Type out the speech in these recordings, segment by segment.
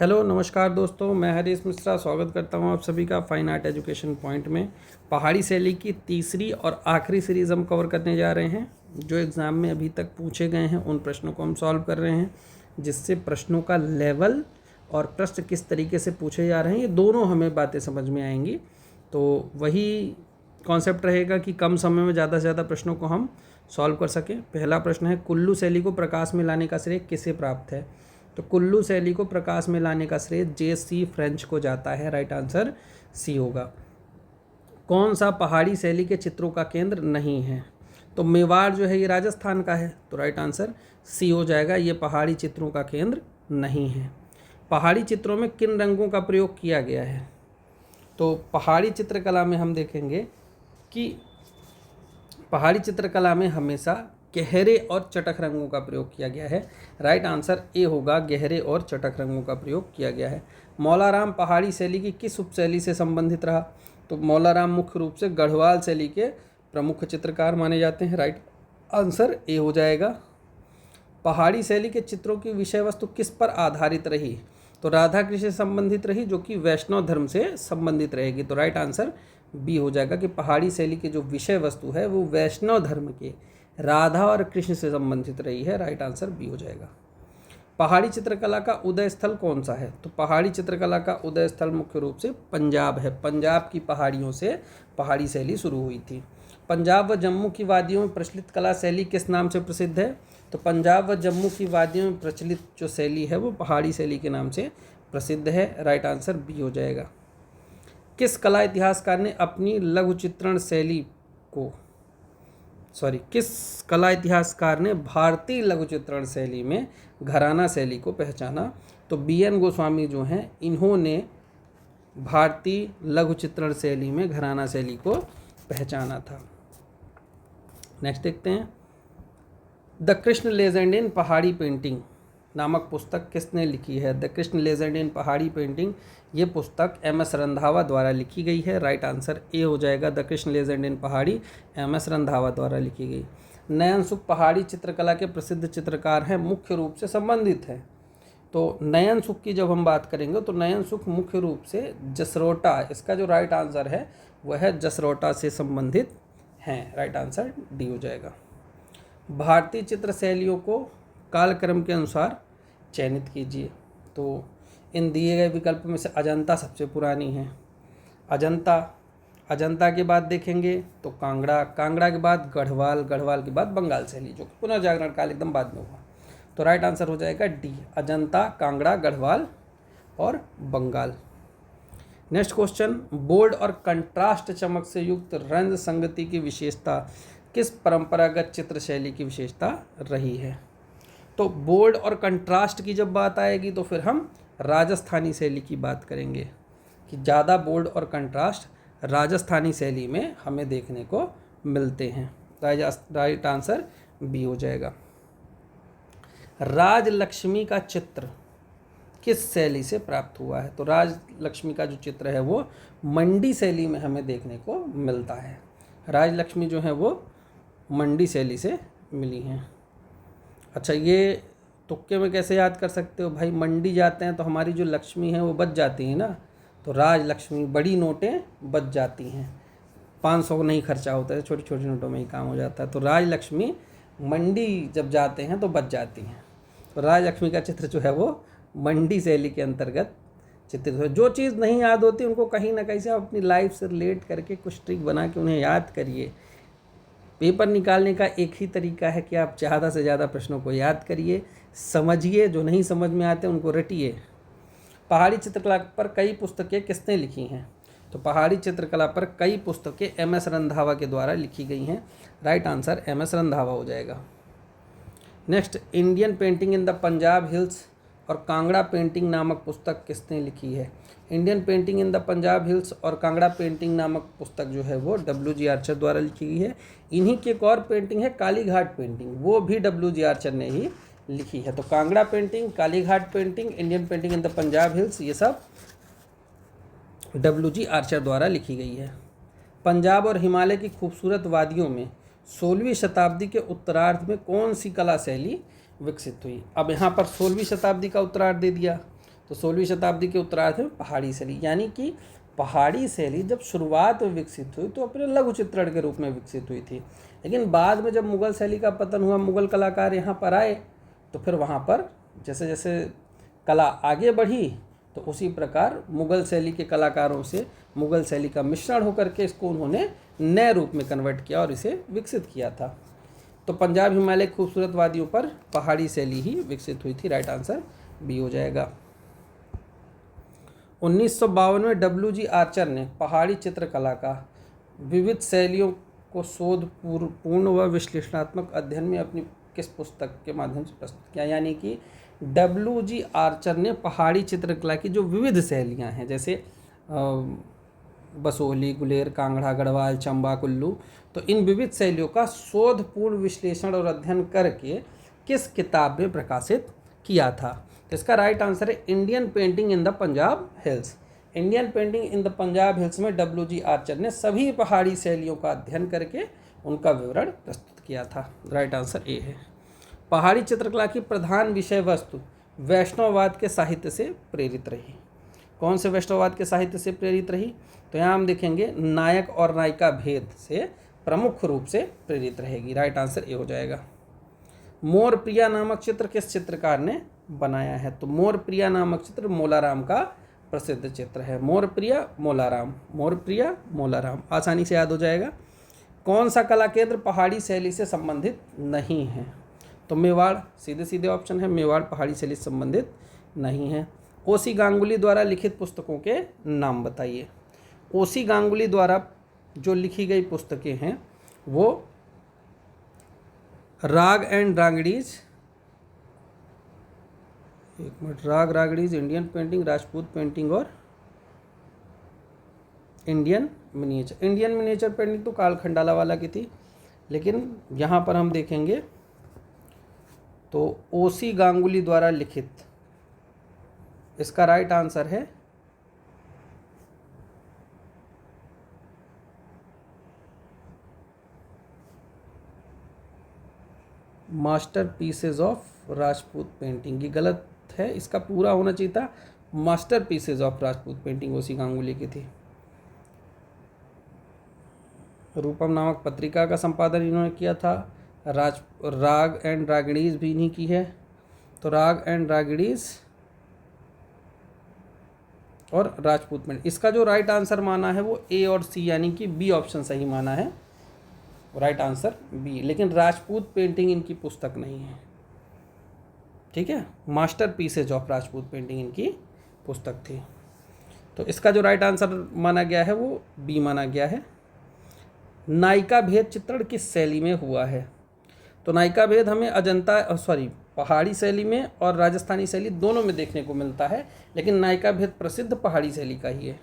Hello नमस्कार दोस्तों, मैं हरीश मिश्रा स्वागत करता हूं आप सभी का फाइन आर्ट एजुकेशन पॉइंट में। पहाड़ी शैली की तीसरी और आखिरी सीरीज़ हम कवर करने जा रहे हैं। जो एग्ज़ाम में अभी तक पूछे गए हैं उन प्रश्नों को हम सॉल्व कर रहे हैं, जिससे प्रश्नों का लेवल और प्रश्न किस तरीके से पूछे जा रहे हैं ये दोनों हमें बातें समझ में आएंगी। तो वही कॉन्सेप्ट रहेगा कि कम समय में ज़्यादा से ज़्यादा प्रश्नों को हम सॉल्व कर सकें। पहला प्रश्न है, कुल्लू शैली को प्रकाश में लाने का श्रेय किसे प्राप्त है? तो कुल्लू शैली को प्रकाश में लाने का श्रेय J.C. फ्रेंच को जाता है। राइट आंसर सी होगा। कौन सा पहाड़ी शैली के चित्रों का केंद्र नहीं है? तो मेवाड़ जो है ये राजस्थान का है, तो राइट आंसर सी हो जाएगा, ये पहाड़ी चित्रों का केंद्र नहीं है। पहाड़ी चित्रों में किन रंगों का प्रयोग किया गया है? तो पहाड़ी चित्रकला में हम देखेंगे कि पहाड़ी चित्रकला में हमेशा गहरे और चटक रंगों का प्रयोग किया गया है। राइट आंसर ए होगा, गहरे और चटक रंगों का प्रयोग किया गया है। मौलाराम पहाड़ी शैली की किस उपशैली से संबंधित रहा? तो मौलाराम मुख्य रूप से गढ़वाल शैली के प्रमुख चित्रकार माने जाते हैं। राइट आंसर ए हो जाएगा। पहाड़ी शैली के चित्रों की विषय वस्तु किस पर आधारित रही? तो राधा कृष्ण से संबंधित रही, जो कि वैष्णव धर्म से संबंधित रहेगी। तो राइट आंसर बी हो जाएगा कि पहाड़ी शैली की जो विषय वस्तु है वो वैष्णव धर्म के राधा और कृष्ण से संबंधित रही है। राइट आंसर बी हो जाएगा। पहाड़ी चित्रकला का उदय स्थल कौन सा है? तो पहाड़ी चित्रकला का उदय स्थल मुख्य रूप से पंजाब है। पंजाब की पहाड़ियों से पहाड़ी शैली शुरू हुई थी। पंजाब व जम्मू की वादियों में प्रचलित कला शैली किस नाम से प्रसिद्ध है? तो पंजाब व जम्मू की वादियों में प्रचलित जो शैली है वो पहाड़ी शैली के नाम से प्रसिद्ध है। राइट आंसर बी हो जाएगा। किस कला इतिहासकार ने अपनी लघु चित्रण शैली को किस कला इतिहासकार ने भारतीय लघु चित्रण शैली में घराना शैली को पहचाना? तो B.N. गोस्वामी जो हैं इन्होंने भारतीय लघु चित्रण शैली में घराना शैली को पहचाना था। नेक्स्ट देखते हैं, द कृष्ण लेजेंड इन पहाड़ी पेंटिंग नामक पुस्तक किसने लिखी है? द कृष्ण लेजेंड इन पहाड़ी पेंटिंग ये पुस्तक M.S. रंधावा द्वारा लिखी गई है। राइट आंसर ए हो जाएगा, द कृष्ण लेजेंड इन पहाड़ी M.S. रंधावा द्वारा लिखी गई। नयन सुख पहाड़ी चित्रकला के प्रसिद्ध चित्रकार हैं, मुख्य रूप से संबंधित है। तो नयन सुख की जब हम बात करेंगे तो नयन सुख मुख्य रूप से जसरोटा, इसका जो राइट आंसर है वह है जसरोटा से संबंधित हैं। राइट आंसर डी हो जाएगा। भारतीय चित्र शैलियों को कालक्रम के अनुसार चयनित कीजिए। तो इन दिए गए विकल्प में से अजंता सबसे पुरानी है। अजंता के बाद देखेंगे तो कांगड़ा के बाद गढ़वाल के बाद बंगाल शैली, जो कि पुनर्जागरण काल एकदम बाद में हुआ। तो राइट आंसर हो जाएगा डी, अजंता, कांगड़ा, गढ़वाल और बंगाल। नेक्स्ट क्वेश्चन, बोल्ड और कंट्रास्ट चमक से युक्त रंग संगति की विशेषता किस परंपरागत चित्र शैली की विशेषता रही है? तो बोल्ड और कंट्रास्ट की जब बात आएगी तो फिर हम राजस्थानी शैली की बात करेंगे कि ज़्यादा बोल्ड और कंट्रास्ट राजस्थानी शैली में हमें देखने को मिलते हैं। राइट आंसर बी हो जाएगा। राजलक्ष्मी का चित्र किस शैली से प्राप्त हुआ है? तो राजलक्ष्मी का जो चित्र है वो मंडी शैली में हमें देखने को मिलता है। राजलक्ष्मी जो है वो मंडी शैली से मिली हैं। अच्छा, ये तुक्के में कैसे याद कर सकते हो भाई? मंडी जाते हैं तो हमारी जो लक्ष्मी है वो बच जाती है ना, तो राजलक्ष्मी, बड़ी नोटें बच जाती हैं, 500 नहीं खर्चा होता है, छोटी छोटी नोटों में ही काम हो जाता है। तो राजलक्ष्मी मंडी जब जाते हैं तो बच जाती हैं। तो राजलक्ष्मी का चित्र जो है वो मंडी शैली के अंतर्गत चित्रित है। जो चीज़ नहीं याद होती उनको कहीं ना कहीं से आप अपनी लाइफ से रिलेट करके कुछ ट्रिक बना के उन्हें याद करिए। पेपर निकालने का एक ही तरीका है कि आप ज़्यादा से ज़्यादा प्रश्नों को याद करिए, समझिए, जो नहीं समझ में आते उनको रटिए। पहाड़ी चित्रकला पर कई पुस्तकें किसने लिखी हैं? तो पहाड़ी चित्रकला पर कई पुस्तकें M.S. रंधावा के द्वारा लिखी गई हैं। Right answer M.S. रंधावा हो जाएगा। Next, Indian painting in the Punjab hills और कांगड़ा पेंटिंग नामक पुस्तक किसने लिखी है? Indian painting in the Punjab hills और कांगड़ा पेंटिंग नामक पुस्तक जो है वो W.G. आर्चर द्वारा लिखी गई है। इन्हीं की एक और पेंटिंग है कालीघाट पेंटिंग, वो भी W.G. आर्चर ने ही लिखी है। तो Kangra painting, Kalighat painting, Indian painting in the Punjab hills, ये सब W.G. आर्चर द्वारा लिखी गई है। पंजाब और हिमालय की खूबसूरत वादियों में 16वीं शताब्दी के उत्तरार्ध में कौन सी कला शैली विकसित हुई? अब यहाँ पर 16वीं शताब्दी का उत्तरार्ध दे दिया, तो 16वीं शताब्दी के उत्तरार्ध में पहाड़ी शैली, यानी कि पहाड़ी शैली जब शुरुआत में विकसित हुई तो अपने लघु चित्रण के रूप में विकसित हुई थी, लेकिन बाद में जब मुग़ल शैली का पतन हुआ, मुग़ल कलाकार यहाँ पर आए, तो फिर वहाँ पर जैसे जैसे कला आगे बढ़ी तो उसी प्रकार मुग़ल शैली के कलाकारों से मुग़ल शैली का मिश्रण होकर के इसको उन्होंने नए रूप में कन्वर्ट किया और इसे विकसित किया था। तो पंजाब हिमालय खूबसूरत वादियों पर पहाड़ी शैली ही विकसित हुई थी। राइट आंसर बी हो जाएगा। 1952 में WG आर्चर ने पहाड़ी चित्रकला का विविध शैलियों को शोधपूर्ण व विश्लेषणात्मक अध्ययन में अपनी किस पुस्तक के माध्यम से प्रस्तुत किया, यानी कि WG आर्चर ने पहाड़ी चित्रकला की जो विविध शैलियाँ हैं, जैसे बसोहली, गुलेर, कांगड़ा, गढ़वाल, चंबा, कुल्लू, तो इन विविध शैलियों का शोधपूर्ण विश्लेषण और अध्ययन करके किस किताब में प्रकाशित किया था। तो इसका राइट आंसर है Indian painting in the Punjab hills. Indian painting in the Punjab hills में WG आर्चर ने सभी पहाड़ी शैलियों का अध्ययन करके उनका विवरण प्रस्तुत किया था। राइट आंसर ए है। पहाड़ी चित्रकला की प्रधान विषय वस्तु वैष्णववाद के साहित्य से प्रेरित रही। कौन से वैष्णववाद के साहित्य से प्रेरित रही? तो यहाँ हम देखेंगे नायक और नायिका भेद से प्रमुख रूप से प्रेरित रहेगी। राइट आंसर ए हो जाएगा। मोर प्रिया नामक चित्र किस चित्रकार ने बनाया है? तो मोर प्रिया नामक चित्र मोलाराम का प्रसिद्ध चित्र है। मोर प्रिया मोलाराम, मोर प्रिया मोलाराम, आसानी से याद हो जाएगा। कौन सा कला केंद्र पहाड़ी शैली से संबंधित नहीं है? तो मेवाड़, सीधे सीधे ऑप्शन है, मेवाड़ पहाड़ी शैली से संबंधित नहीं है। ओसी गांगुली द्वारा लिखित पुस्तकों के नाम बताइए। ओसी गांगुली द्वारा जो लिखी गई पुस्तकें हैं वो राग एंड रागड़ीज, एक मिनट, राग रागड़ीज, इंडियन पेंटिंग, राजपूत पेंटिंग और Indian miniature. Indian miniature painting तो काल खंडाला वाला की थी, लेकिन यहाँ पर हम देखेंगे तो ओसी गांगुली द्वारा लिखित, इसका राइट आंसर है master pieces of Rajput painting. ये गलत है, इसका पूरा होना चाहिए था master pieces of Rajput painting O C Ganguly की थी। रूपम नामक पत्रिका का संपादन इन्होंने किया था। राग एंड रागड़ीज भी इन्हीं की है। तो राग एंड रागड़ीज और राजपूत पेंटिंग, इसका जो राइट आंसर माना है वो ए और सी, यानी कि बी ऑप्शन सही माना है। राइट आंसर बी, लेकिन राजपूत पेंटिंग इनकी पुस्तक नहीं है। ठीक है, master pieces of Rajput painting इनकी पुस्तक थी। तो इसका जो राइट आंसर माना गया है वो बी माना गया है। नायिका भेद चित्रण किस शैली में हुआ है? तो नायिका भेद हमें पहाड़ी शैली में और राजस्थानी शैली दोनों में देखने को मिलता है, लेकिन नायिका भेद प्रसिद्ध पहाड़ी शैली का ही है।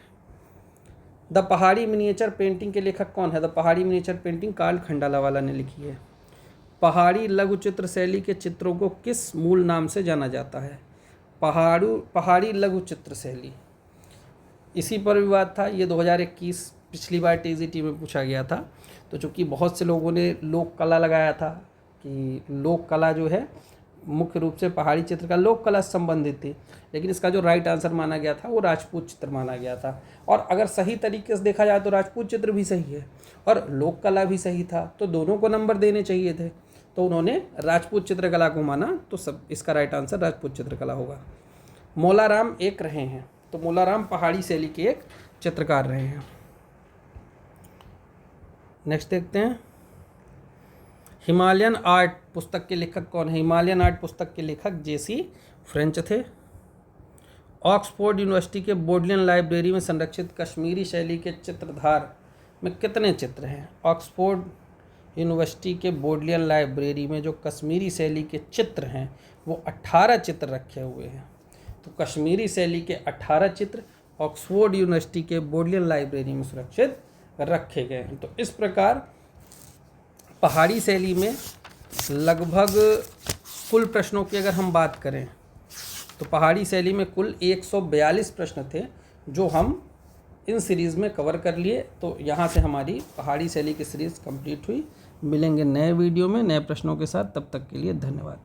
द पहाड़ी मिनिएचर पेंटिंग के लेखक कौन है? द पहाड़ी मिनिएचर पेंटिंग काल खंडाला वाला ने लिखी है। पहाड़ी लघु चित्र शैली के चित्रों को किस मूल नाम से जाना जाता है? पहाड़ी लघु चित्र शैली, इसी पर विवाद था। ये 2021 पिछली बार TGT में पूछा गया था। तो चूँकि बहुत से लोगों ने लोक कला लगाया था कि लोक कला जो है मुख्य रूप से पहाड़ी चित्र का लोक कला से संबंधित थी, लेकिन इसका जो राइट आंसर माना गया था वो राजपूत चित्र माना गया था। और अगर सही तरीके से देखा जाए तो राजपूत चित्र भी सही है और लोक कला भी सही था, तो दोनों को नंबर देने चाहिए थे। तो उन्होंने राजपूत चित्रकला को माना, तो सब इसका राइट आंसर राजपूत चित्रकला होगा। मोलाराम एक रहे हैं, तो मोलाराम पहाड़ी शैली के एक चित्रकार रहे हैं। नेक्स्ट देखते हैं, हिमालयन आर्ट पुस्तक के लेखक कौन है? हिमालयन आर्ट पुस्तक के लेखक JC फ्रेंच थे। ऑक्सफोर्ड यूनिवर्सिटी के बोडलियन लाइब्रेरी में संरक्षित कश्मीरी शैली के चित्रधार में कितने चित्र हैं? ऑक्सफोर्ड यूनिवर्सिटी के बोडलियन लाइब्रेरी में जो कश्मीरी शैली के चित्र हैं वो 18 चित्र रखे हुए हैं। तो कश्मीरी शैली के 18 चित्र ऑक्सफोर्ड यूनिवर्सिटी के बोडलियन लाइब्रेरी में सुरक्षित रखे गए हैं। तो इस प्रकार पहाड़ी शैली में लगभग कुल प्रश्नों की अगर हम बात करें तो पहाड़ी शैली में कुल 142 प्रश्न थे जो हम इन सीरीज़ में कवर कर लिए। तो यहाँ से हमारी पहाड़ी शैली की सीरीज़ कंप्लीट हुई। मिलेंगे नए वीडियो में नए प्रश्नों के साथ, तब तक के लिए धन्यवाद।